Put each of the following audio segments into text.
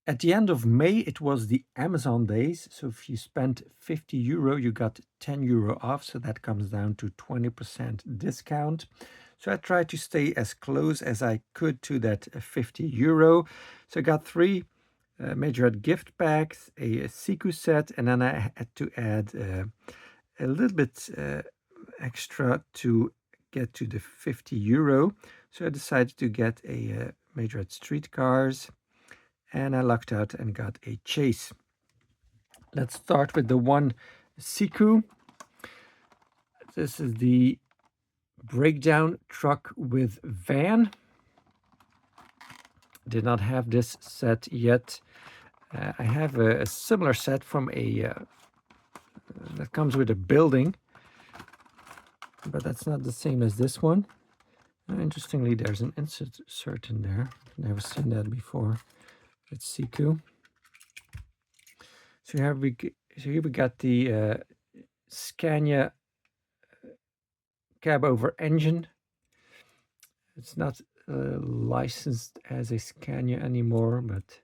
At the end of May, it was the Amazon days. So if you spent €50, you got €10 off. So that comes down to 20% discount. So I tried to stay as close as I could to that €50. So I got three Majorette gift packs, a Siku set, and then I had to add a little bit extra to get to the €50. So I decided to get a Majorette streetcars, and I lucked out and got a Chase. Let's start with the one Siku. This is the breakdown truck with van. Did not have this set yet. I have a similar set from a that comes with a building, but that's not the same as this one. Interestingly, there's an insert in there. Never seen that before. It's Siku. So here we got the Scania cab over engine. It's not licensed as a Scania anymore, but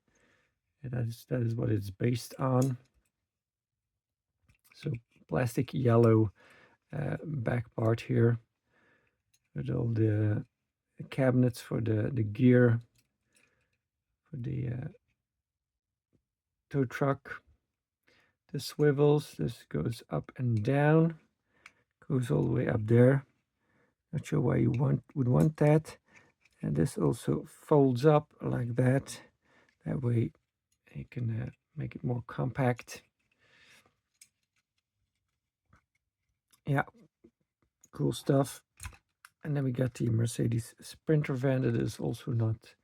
that is what it's based on. So plastic yellow back part here with all the cabinets for the gear for the tow truck. The swivels, this goes up and down, goes all the way up there. Not sure why you would want that. And this also folds up like that. That way you can make it more compact. Yeah, cool stuff. And then we got the Mercedes Sprinter van that is also not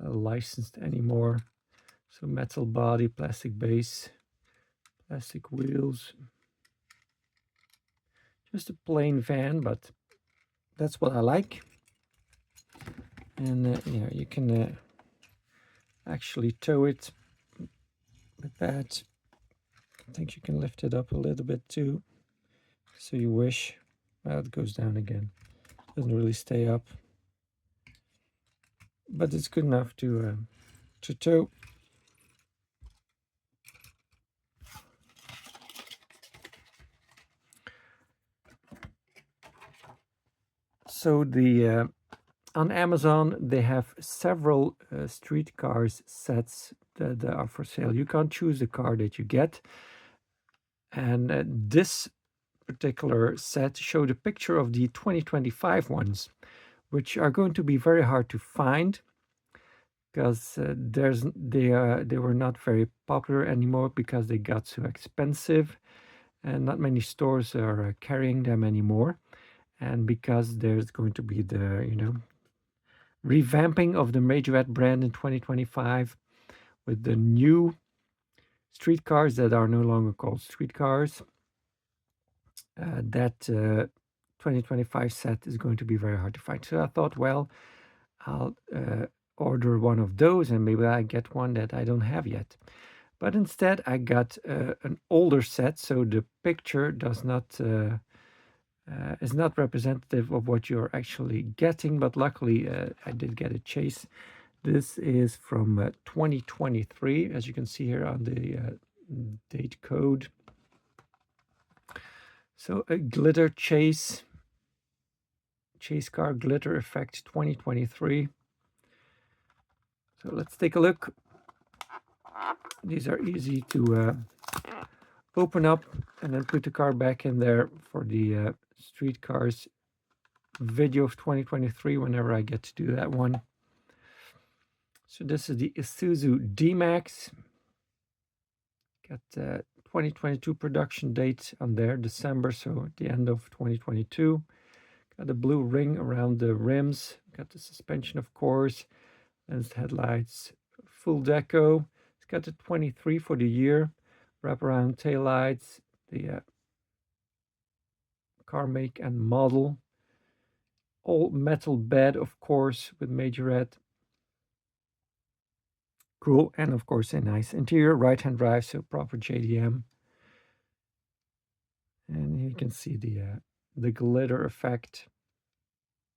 licensed anymore. So metal body, plastic base, plastic wheels. Just a plain van, but that's what I like. And yeah, you can actually tow it with that. I think you can lift it up a little bit too, so you wish. Well, it goes down again. Doesn't really stay up, but it's good enough to tow. So the on Amazon they have several streetcars sets that are for sale. You can't choose the car that you get, and this particular set showed a picture of the 2025 ones, which are going to be very hard to find because they were not very popular anymore because they got so expensive, and not many stores are carrying them anymore. And because there's going to be the revamping of the Majorette brand in 2025 with the new streetcars that are no longer called streetcars, that 2025 set is going to be very hard to find. So I thought, well, I'll order one of those and maybe I get one that I don't have yet. But instead I got an older set, so the picture does not is not representative of what you're actually getting, but luckily I did get a Chase. This is from 2023, as you can see here on the date code. So a glitter Chase car glitter effect 2023. So let's take a look. These are easy to open up and then put the car back in there for the streetcars video of 2023 whenever I get to do that one. So this is the Isuzu D-Max. Got 2022 production date on there, December, so at the end of 2022. Got the blue ring around the rims. Got the suspension, of course. Lens headlights, full deco. It's got the 23 for the year. Wraparound taillights, the car make and model. All metal bed, of course, with Majorette. Cool, and of course a nice interior, right-hand drive, so proper JDM. And you can see the glitter effect.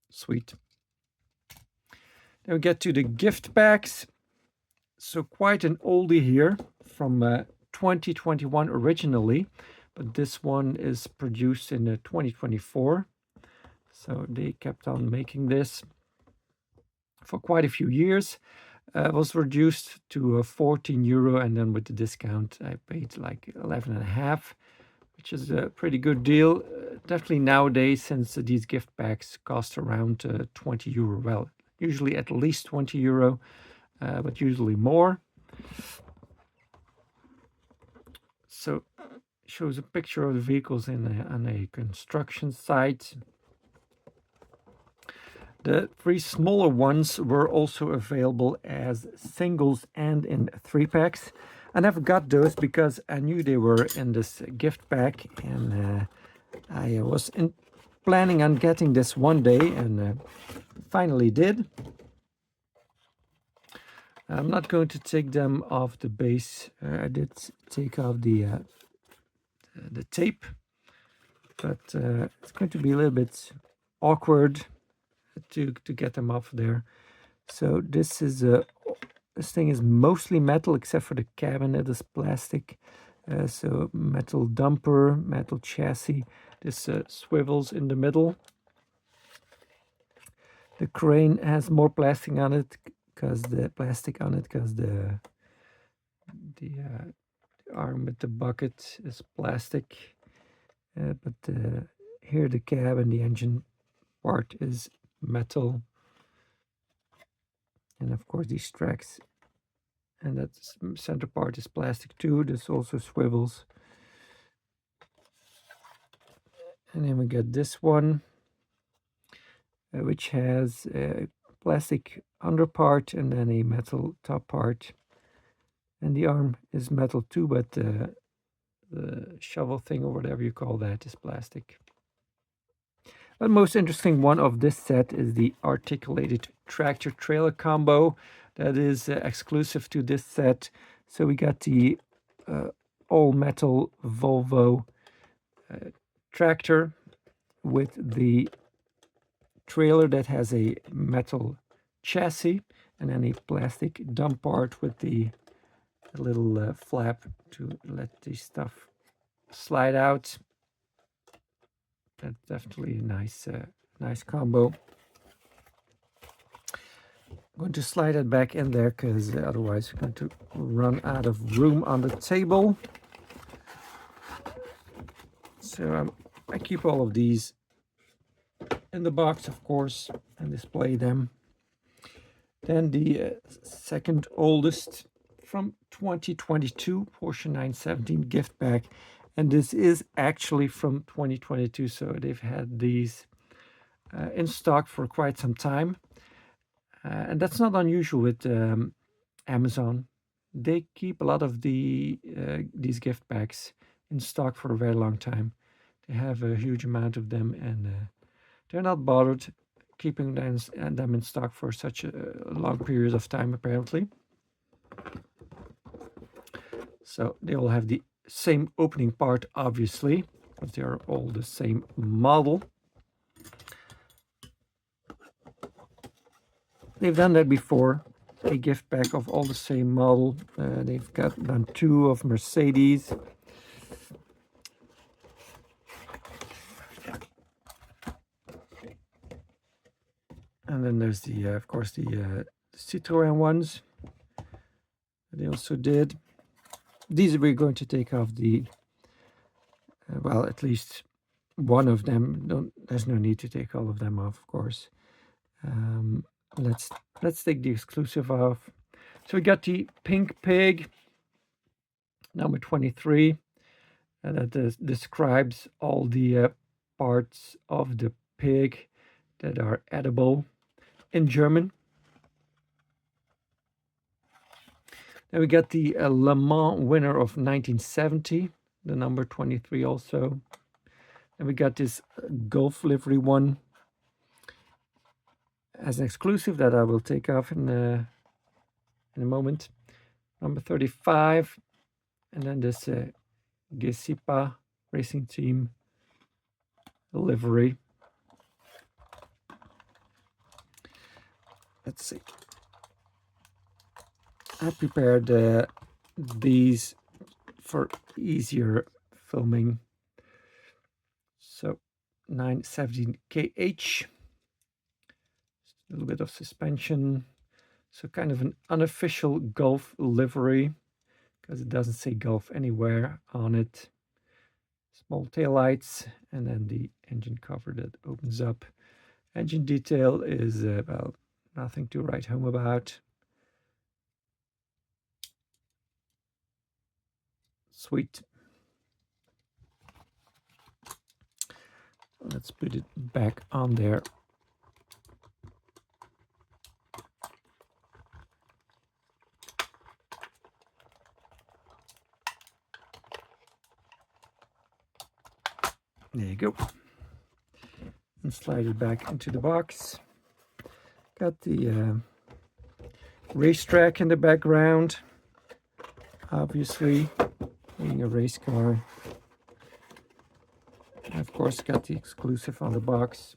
Sweet. Then we get to the gift packs. So quite an oldie here from 2021 originally, but this one is produced in 2024. So they kept on making this for quite a few years. It was reduced to €14, and then with the discount I paid like 11.5, which is a pretty good deal. Definitely nowadays, since these gift packs cost around €20. Well, usually at least €20, but usually more. So shows a picture of the vehicles on a construction site. The 3 smaller ones were also available as singles and in 3-packs. I never got those because I knew they were in this gift pack, and I was planning on getting this one day, and finally did. I'm not going to take them off the base. I did take off the tape, but it's going to be a little bit awkward to get them off there. So this thing is mostly metal, except for the cabinet is plastic. So metal dumper, metal chassis. This swivels in the middle. The crane has more plastic on it because the arm with the bucket is plastic. But here the cab and the engine part is metal. And of course these tracks, and that center part is plastic too. This also swivels. And then we get this one, which has a plastic underpart and then a metal top part. And the arm is metal too, but the shovel thing, or whatever you call that, is plastic. The most interesting one of this set is the articulated tractor trailer combo that is exclusive to this set. So we got the all metal Volvo tractor with the trailer that has a metal chassis, and then a plastic dump part with the little flap to let the stuff slide out. That's definitely a nice combo. I'm going to slide it back in there because otherwise we're going to run out of room on the table. So I keep all of these in the box, of course, and display them. Then the second oldest from 2022 Porsche 917 gift pack, and this is actually from 2022, so they've had these in stock for quite some time, and that's not unusual with Amazon. They keep a lot of these gift packs in stock for a very long time. They have a huge amount of them, and they're not bothered keeping them in stock for such a long period of time, apparently. So they all have the same opening part, obviously, because they are all the same model. They've done that before, a gift pack of all the same model. They've done 2 of Mercedes. And then there's of course, the Citroën ones. They also did. These we're going to take off the, well, at least one of them. There's no need to take all of them off, of course. Let's take the exclusive off. So we got the Pink Pig, number 23, and that describes all the parts of the pig that are edible in German. Then we got the Le Mans winner of 1970, the number 23 also. And we got this Golf livery one as an exclusive that I will take off in a moment. Number 35. And then this Giftpacks Racing Team livery. Let's see. I prepared these for easier filming. So 917 kh, a little bit of suspension. So kind of an unofficial Golf livery, because it doesn't say Golf anywhere on it. Small taillights, and then the engine cover that opens up. Engine detail is well, nothing to write home about. Sweet. Let's put it back on there. There you go. And slide it back into the box. Got the racetrack in the background, obviously, being a race car. And of course, got the exclusive on the box.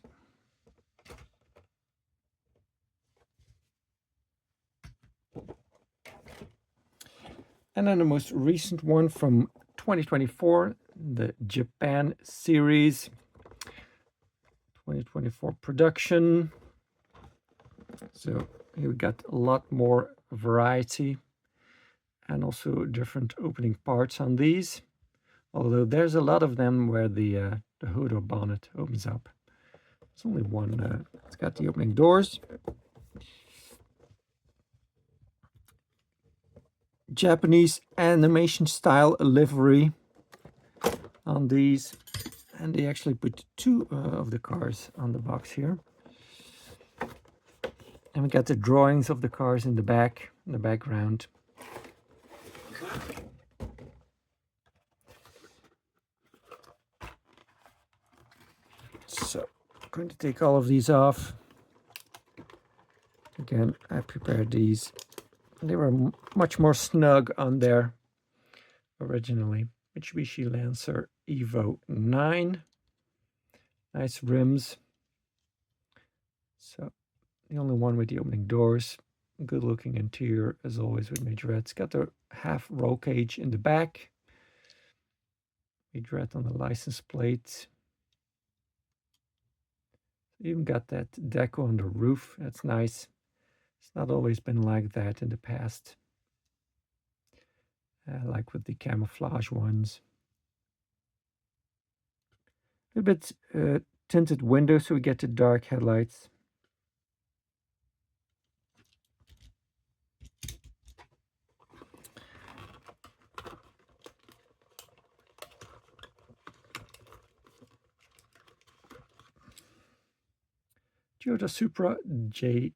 And then the most recent one from 2024, the Japan series, 2024 production. So here we got a lot more variety and also different opening parts on these. Although there's a lot of them where the hood or bonnet opens up. There's only one. It's got the opening doors. Japanese animation style livery on these, and they actually put two of the cars on the box here. And we got the drawings of the cars in the back, in the background. So I'm going to take all of these off. Again, I prepared these. They were much more snug on there originally. Mitsubishi Lancer Evo 9. Nice rims. So the only one with the opening doors. Good looking interior as always with Majorette. It's got the half roll cage in the back. Majorette on the license plate. Even got that deco on the roof. That's nice. It's not always been like that in the past. Like with the camouflage ones. A bit tinted window, so we get the dark headlights. Toyota Supra JZA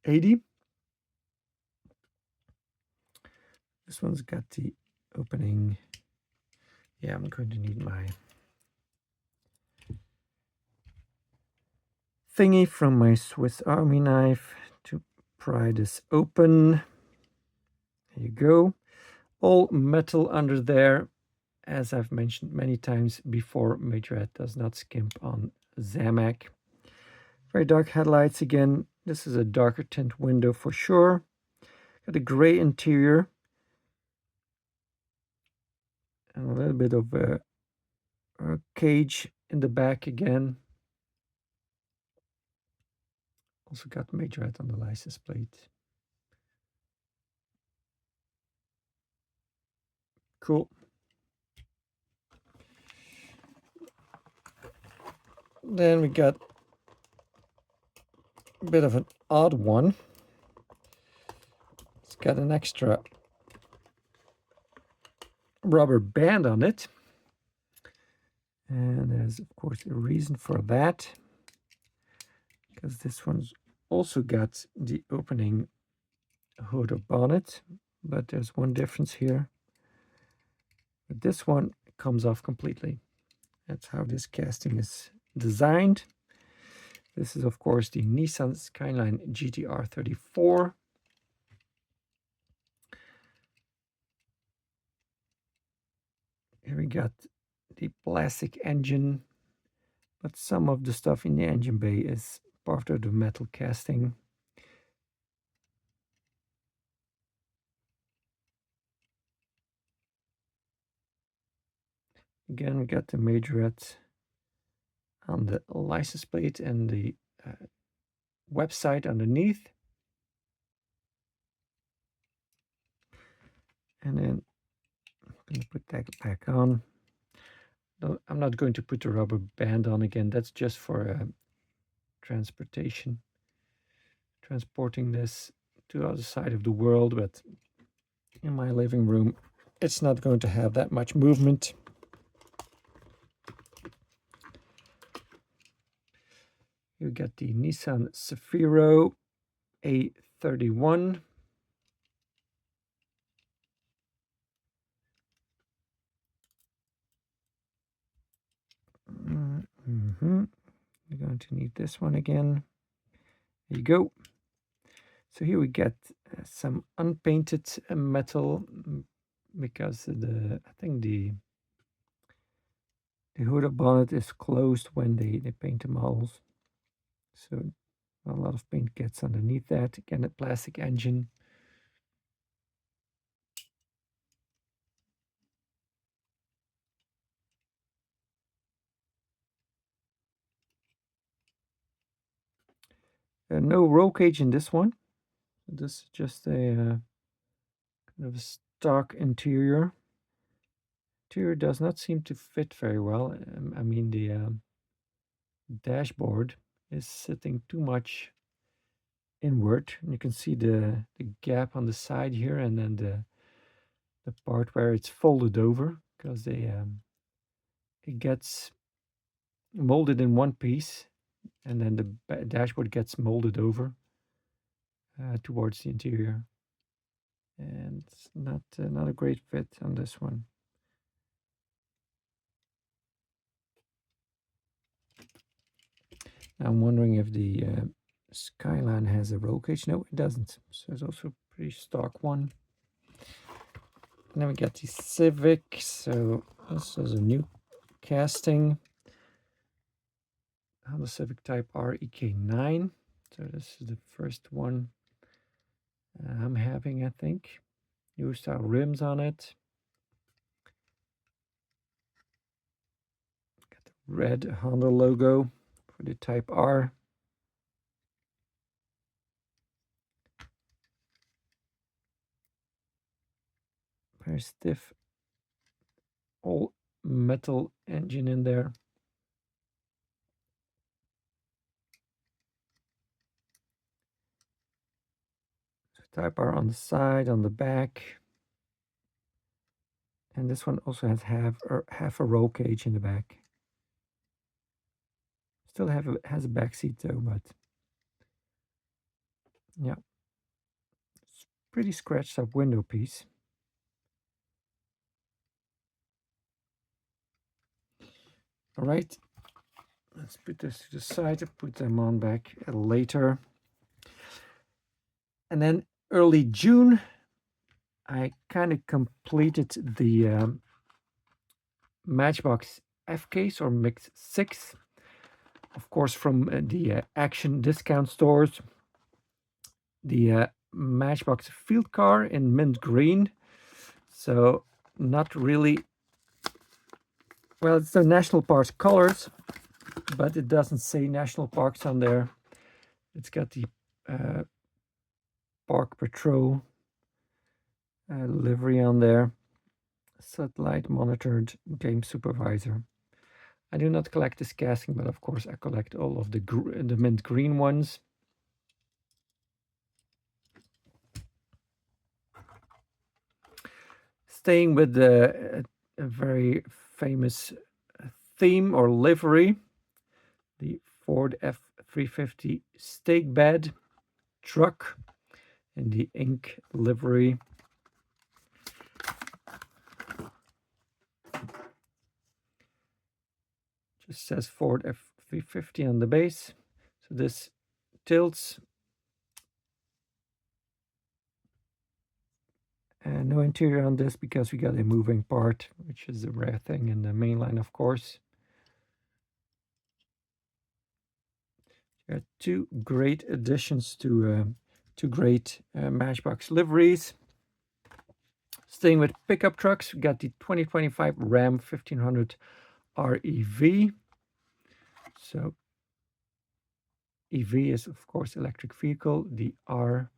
80. This one's got the opening. Yeah, I'm going to need my thingy from my Swiss Army knife to pry this open. There you go. All metal under there. As I've mentioned many times before, Majorette does not skimp on Zamac. Very dark headlights again. This is a darker tint window for sure. Got a gray interior. And a little bit of a cage in the back again. Also got Majorette on the license plate. Cool. Then we got a bit of an odd one. It's got an extra rubber band on it. And there's, of course, a reason for that. Because this one's also got the opening hood or bonnet. But there's one difference here. But this one comes off completely. That's how this casting is designed. This is, of course, the Nissan Skyline GTR 34. Here we got the plastic engine, but some of the stuff in the engine bay is part of the metal casting. Again, we got the Majorette on the license plate and the website underneath. And then I'm going to put that back on. No, I'm not going to put the rubber band on again. That's just for transportation. Transporting this to the other side of the world, but in my living room, it's not going to have that much movement. You get the Nissan Safiro A31. You're going to need this one again. There you go. So here we get some unpainted metal because I think the hood of bonnet is closed when they paint the models. So a lot of paint gets underneath that. Again, a plastic engine. No roll cage in this one. This is just a kind of a stock interior. Interior does not seem to fit very well. I mean, the dashboard is sitting too much inward. And you can see the gap on the side here, and then the part where it's folded over, because it gets molded in one piece, and then the dashboard gets molded over towards the interior, and it's not a great fit on this one. I'm wondering if the Skyline has a roll cage. No, it doesn't. So it's also a pretty stock one. And then we got the Civic. So this is a new casting. Honda Civic Type R EK9. So this is the first one I'm having, I think. New style rims on it. Got the red Honda logo for the Type R. Very stiff, all metal engine in there. So Type R on the side, on the back. And this one also has half a roll cage in the back. Still has a back seat though, but yeah. It's pretty scratched up window piece. All right, let's put this to the side and put them on back later. And then early June, I kind of completed the Matchbox F case or Mix 6. Of course, from the Action discount stores. The Matchbox Field Car in mint green. So not really, well, it's the National Parks colors, but it doesn't say National Parks on there. It's got the Park Patrol livery on there. Satellite monitored game supervisor. I do not collect this casting, but of course I collect all of the mint green ones. Staying with the a very famous theme or livery, the Ford F-350 stake bed truck in the ink livery. Just says Ford F-350 on the base. So this tilts. And no interior on this because we got a moving part, which is a rare thing in the main line, of course. Two great additions to two great Matchbox liveries. Staying with pickup trucks, we got the 2025 Ram 1500 REV. So EV is, of course, electric vehicle. The R,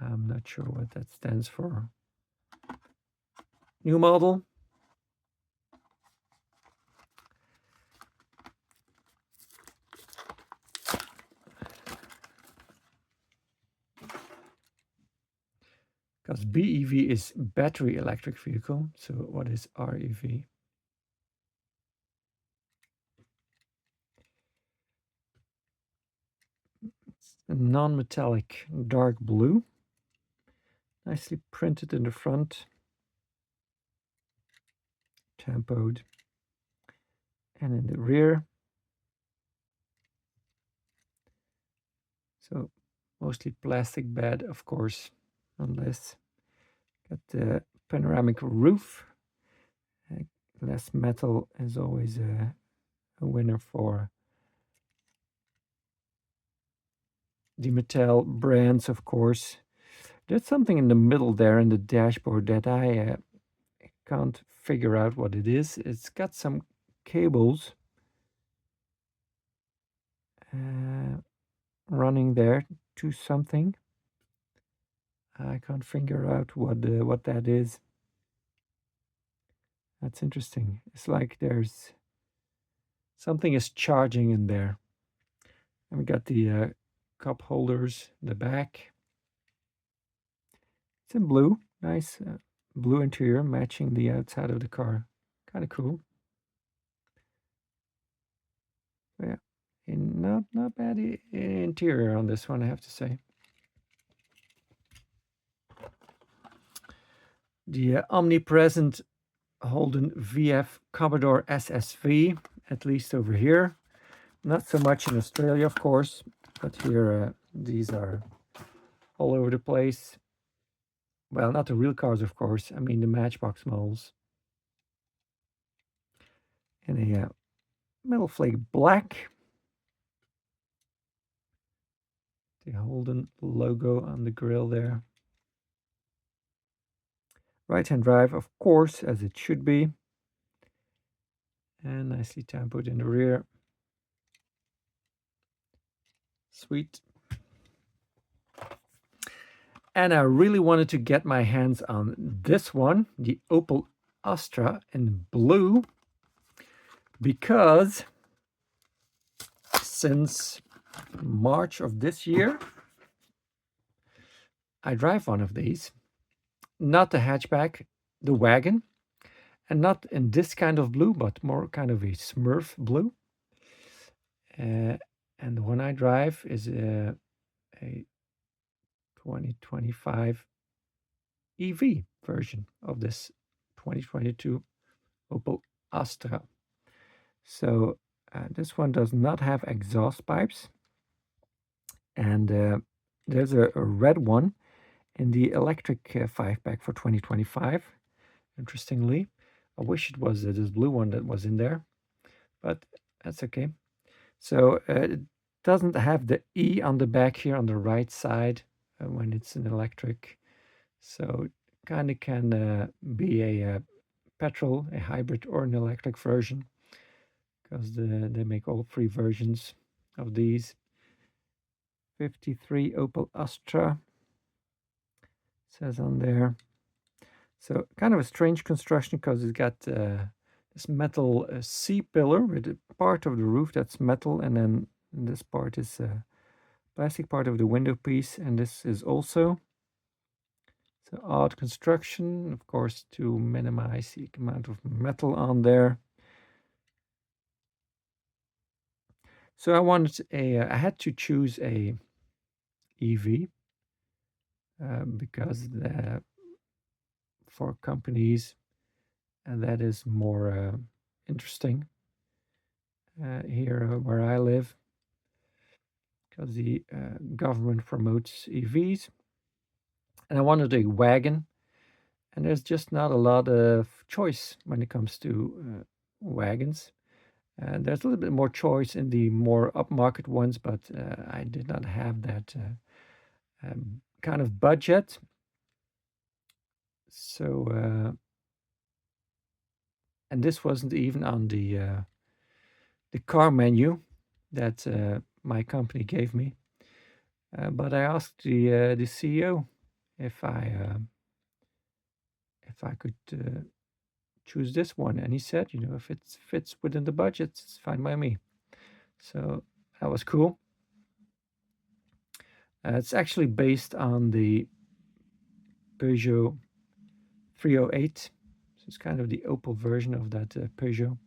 I'm not sure what that stands for. New model. Because BEV is battery electric vehicle. So what is REV? It's a non-metallic dark blue. Nicely printed in the front. Tempoed. And in the rear. So mostly plastic bed, of course, on this. Got the panoramic roof. Less metal is always a winner for the Mattel brands, of course. There's something in the middle there in the dashboard that I can't figure out what it is. It's got some cables running there to something. I can't figure out what that is. That's interesting. It's like there's something is charging in there. And we got the cup holders in the back. It's in blue. Nice blue interior matching the outside of the car. Kind of cool. Yeah, not bad interior on this one, I have to say. The omnipresent Holden VF Commodore SSV, at least over here. Not so much in Australia, of course, but here these are all over the place. Well, not the real cars, of course. I mean the Matchbox models. And a metal flake black. The Holden logo on the grille there. Right-hand drive, of course, as it should be. And nicely tempered in the rear. Sweet. And I really wanted to get my hands on this one, the Opel Astra in blue, because since March of this year, I drive one of these. Not the hatchback, the wagon, and not in this kind of blue, but more kind of a Smurf blue. And the one I drive is a 2025 EV version of this 2022 Opel Astra. So this one does not have exhaust pipes. And there's a red one in the electric 5-pack for 2025. Interestingly, I wish it was this blue one that was in there, but that's okay. So it doesn't have the E on the back here on the right side when it's an electric. So it kind of can be a petrol, a hybrid, or an electric version, because they make all three versions of these. 53 Opel Astra says on there. So kind of a strange construction, because it's got this metal C-pillar with a part of the roof that's metal, and then this part is plastic part of the window piece, and this is also. So odd construction, of course, to minimize the amount of metal on there. So I had to choose a EV because for companies that is more interesting here where I live, because the government promotes EVs, and I wanted a wagon, and there's just not a lot of choice when it comes to wagons. There's a little bit more choice in the more upmarket ones, but I did not have that kind of budget. So, and this wasn't even on the car menu that my company gave me. But I asked the CEO if I could choose this one, and he said, if it fits within the budget, it's fine by me. So that was cool. It's actually based on the Peugeot 308. So it's kind of the Opel version of that Peugeot.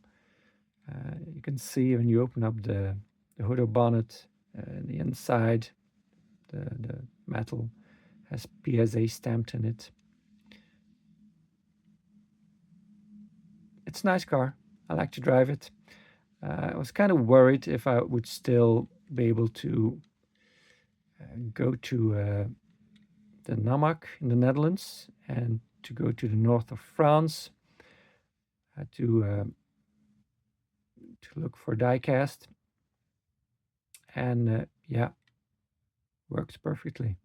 You can see when you open up the hood or bonnet, the inside, the metal has PSA stamped in it. It's a nice car. I like to drive it. I was kind of worried if I would still be able to go to the Namak in the Netherlands and to go to the north of France to look for Diecast. And yeah, works perfectly.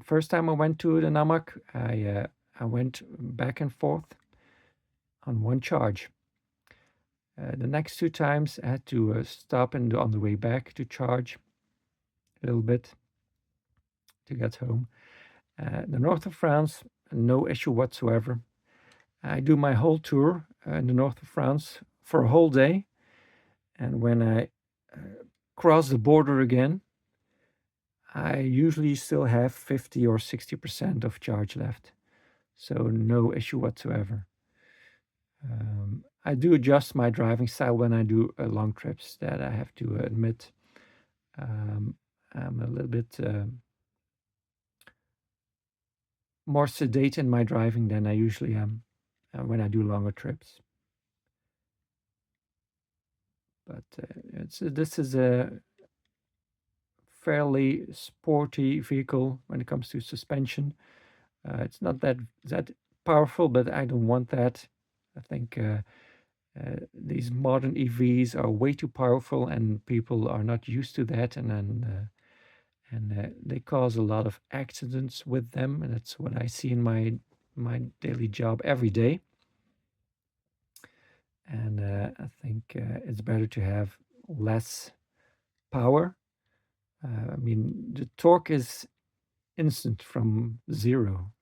First time I went to the Namak, I went back and forth on one charge. The next two times I had to stop and on the way back to charge a little bit to get home. The north of France, no issue whatsoever. I do my whole tour in the north of France for a whole day. And when I cross the border again, I usually still have 50 or 60% of charge left. So no issue whatsoever. I do adjust my driving style when I do long trips, that I have to admit. I'm a little bit more sedate in my driving than I usually am when I do longer trips. But this is a fairly sporty vehicle when it comes to suspension. It's not that powerful, but I don't want that. I think these modern EVs are way too powerful, and people are not used to that, and they cause a lot of accidents with them, and that's what I see in my daily job every day. And I think it's better to have less power. I mean, the torque is instant from zero,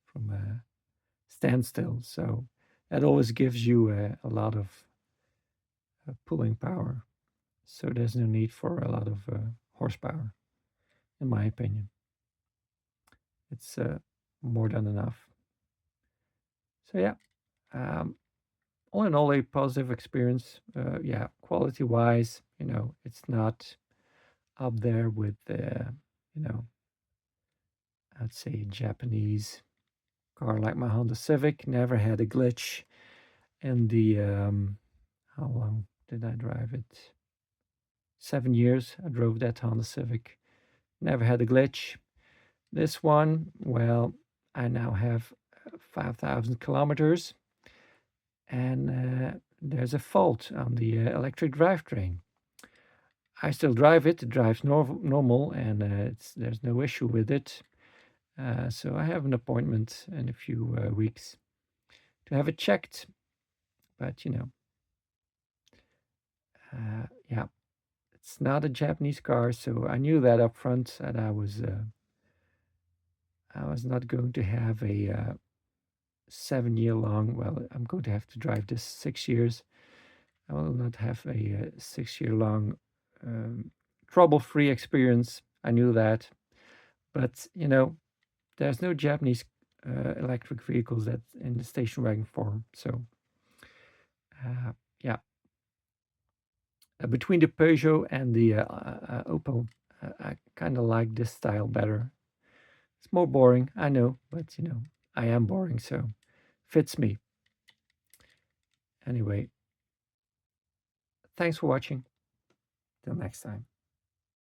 from a standstill. So that always gives you a lot of pulling power. So there's no need for a lot of horsepower, in my opinion. It's more than enough. So yeah, all in all, a positive experience. Yeah, quality wise, it's not up there with I'd say Japanese car like my Honda Civic. Never had a glitch in the how long did I drive it? 7 years I drove that Honda Civic. Never had a glitch. This one, well, I now have 5,000 kilometers, and there's a fault on the electric drivetrain. I still drive it. It drives normal, and there's no issue with it. So I have an appointment in a few weeks to have it checked. But yeah, it's not a Japanese car, so I knew that up front that I was not going to have a 7-year long. Well, I'm going to have to drive this 6 years. I will not have a 6-year long trouble-free experience. I knew that, but there's no Japanese electric vehicles that in the station wagon form. So yeah, between the Peugeot and the Opel, I kind of like this style better. It's more boring, I know, but I am boring, so fits me. Anyway, thanks for watching. Till next time.